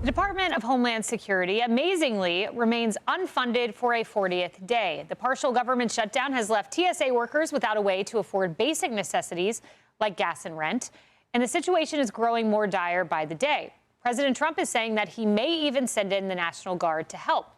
The Department of Homeland Security, amazingly, remains unfunded for a 40th day. The partial government shutdown has left TSA workers without a way to afford basic necessities like gas and rent. And the situation is growing more dire by the day. President Trump is saying that he may even send in the National Guard to help.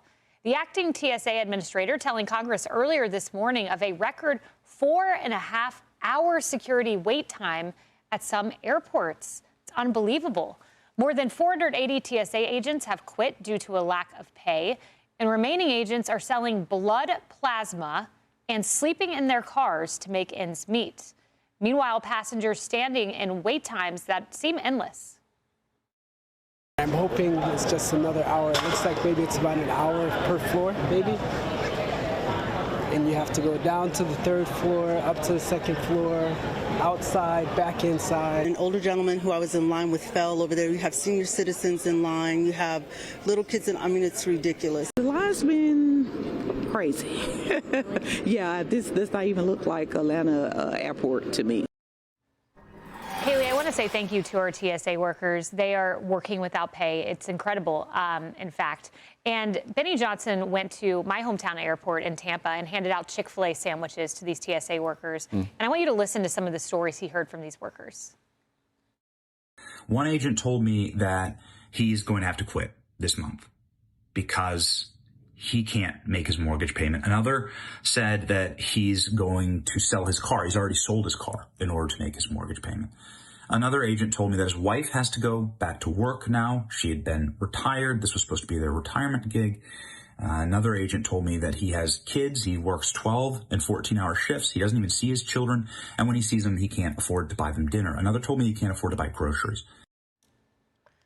The acting TSA administrator telling Congress earlier this morning of a record 4.5-hour security wait time at some airports. It's unbelievable. More than 480 TSA agents have quit due to a lack of pay, and remaining agents are selling blood plasma and sleeping in their cars to make ends meet. Meanwhile, passengers standing in wait times that seem endless. I'm hoping it's just another hour. It looks like maybe it's about an hour per floor, maybe. And you have to go down to the third floor, up to the second floor, outside, back inside. An older gentleman who I was in line with fell over there. You have senior citizens in line. You have little kids, and I mean, it's ridiculous. The line's been crazy. Yeah, this not even look like Atlanta airport to me. Haley, I want to say thank you to our TSA workers. They are working without pay. It's incredible, in fact. And Benny Johnson went to my hometown airport in Tampa and handed out Chick-fil-A sandwiches to these TSA workers. And I want you to listen to some of the stories he heard from these workers. One agent told me that he's going to have to quit this month because he can't make his mortgage payment. Another said that he's going to sell his car. He's already sold his car in order to make his mortgage payment. Another agent told me that his wife has to go back to work now. She had been retired. This was supposed to be their retirement gig. Another agent told me that he has kids. He works 12 and 14-hour shifts. He doesn't even see his children. And when he sees them, he can't afford to buy them dinner. Another told me he can't afford to buy groceries.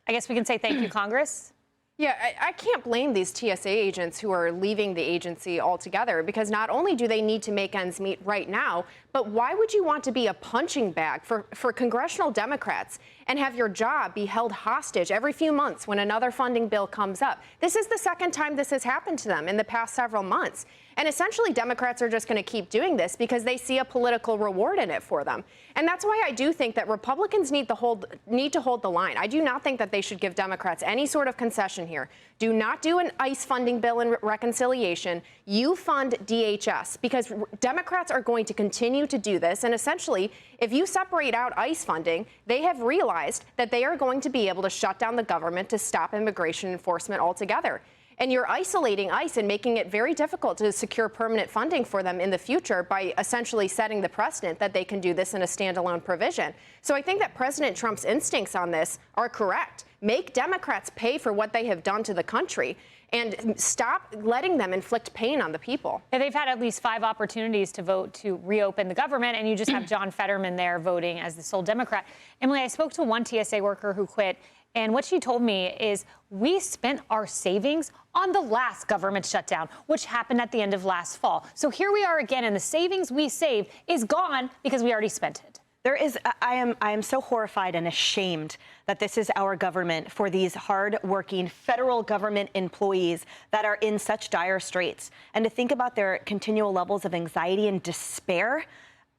I guess we can say thank you, Congress. Yeah, I can't blame these TSA agents who are leaving the agency altogether, because not only do they need to make ends meet right now, but why would you want to be a punching bag for congressional Democrats and have your job be held hostage every few months when another funding bill comes up? This is the second time this has happened to them in the past several months. And essentially, Democrats are just going to keep doing this because they see a political reward in it for them. And that's why I do think that Republicans need to hold the line. I do not think that they should give Democrats any sort of concession here. Do not do an ICE funding bill in reconciliation. You fund DHS, because Democrats are going to continue to do this. And essentially, if you separate out ICE funding, they have realized that they are going to be able to shut down the government to stop immigration enforcement altogether. And you're isolating ICE and making it very difficult to secure permanent funding for them in the future by essentially setting the precedent that they can do this in a standalone provision. So I think that President Trump's instincts on this are correct. Make Democrats pay for what they have done to the country and stop letting them inflict pain on the people. Yeah, they've had at least 5 opportunities to vote to reopen the government, and you just have John Fetterman there voting as the sole Democrat. Emily, I spoke to one TSA worker who quit, and what she told me is we spent our savings on the last government shutdown, which happened at the end of last fall. So here we are again, and the savings we saved is gone because we already spent it. I am so horrified and ashamed that this is our government for these hard-working federal government employees that are in such dire straits. And to think about their continual levels of anxiety and despair,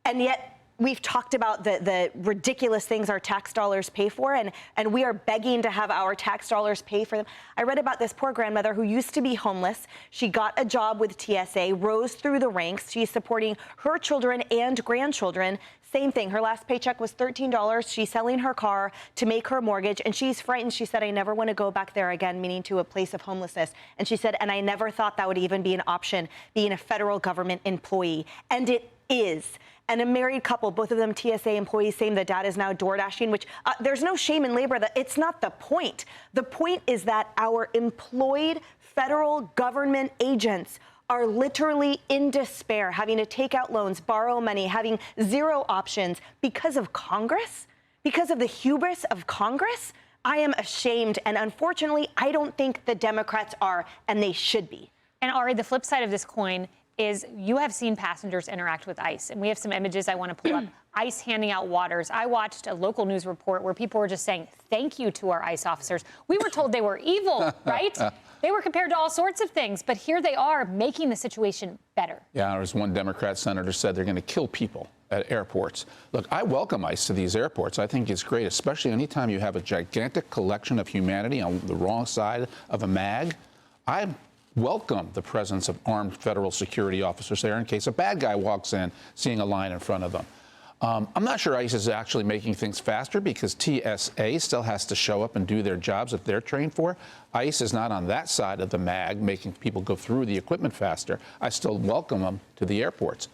and yet we've talked about the ridiculous things our tax dollars pay for, and we are begging to have our tax dollars pay for them. I read about this poor grandmother who used to be homeless. She got a job with TSA, rose through the ranks. She's supporting her children and grandchildren. Same thing. Her last paycheck was $13. She's selling her car to make her mortgage, and she's frightened. She said, I never want to go back there again, meaning to a place of homelessness. And she said, and I never thought that would even be an option, being a federal government employee. And it is. And a married couple, both of them TSA employees, saying the dad is now door dashing, which there's no shame in labor. It's not the point. The point is that our employed federal government agents are literally in despair, having to take out loans, borrow money, having zero options because of Congress, because of the hubris of Congress. I am ashamed. And unfortunately, I don't think the Democrats are, and they should be. And Ari, the flip side of this coin is you have seen passengers interact with ICE. And we have some images I want to pull up ICE handing out waters. I watched a local news report where people were just saying thank you to our ICE officers. We were told they were evil, right? They were compared to all sorts of things, but here they are making the situation better. Yeah, there was one Democrat senator said they're going to kill people at airports. Look, I welcome ICE to these airports. I think it's great, especially anytime you have a gigantic collection of humanity on the wrong side of a mag. I welcome the presence of armed federal security officers there in case a bad guy walks in, seeing a line in front of them. I'm not sure ICE is actually making things faster because TSA still has to show up and do their jobs that they're trained for. ICE is not on that side of the mag, making people go through the equipment faster. I still welcome them to the airports.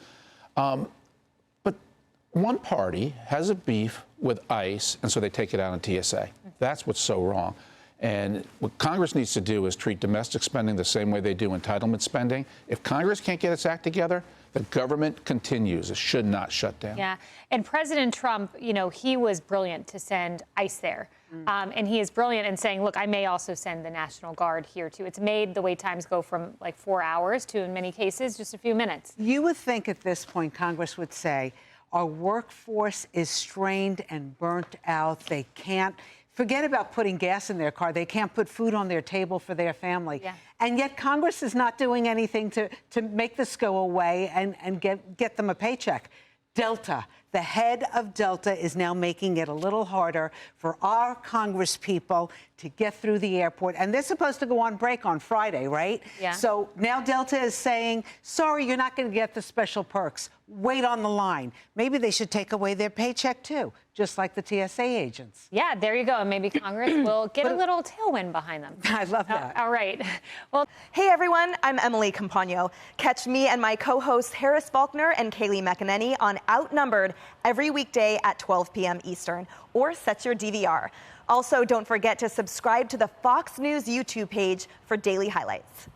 But one party has a beef with ICE, and so they take it out on TSA. That's what's so wrong. And what Congress needs to do is treat domestic spending the same way they do entitlement spending. If Congress can't get its act together, the government continues. It should not shut down. Yeah. And President Trump, you know, he was brilliant to send ICE there. And he is brilliant in saying, look, I may also send the National Guard here, too. It's made the wait times go from like 4 hours to, in many cases, just a few minutes. You would think at this point Congress would say, our workforce is strained and burnt out. They can't. Forget about putting gas in their car. They can't put food on their table for their family. Yeah. And yet Congress is not doing anything to make this go away and get them a paycheck. Delta, the head of Delta, is now making it a little harder for our Congress people to get through the airport. And they're supposed to go on break on Friday, right? Yeah. So now Delta is saying, sorry, you're not going to get the special perks. Wait on the line. Maybe they should take away their paycheck, too, just like the TSA agents. Yeah, there you go. And maybe Congress will get a little tailwind behind them. I love that. All right. Well, hey, everyone. I'm Emily Campagno. Catch me and my co-hosts Harris Faulkner and Kaylee McEnany on Outnumbered every weekday at 12 p.m. Eastern, or set your DVR. Also, don't forget to subscribe to the Fox News YouTube page for daily highlights.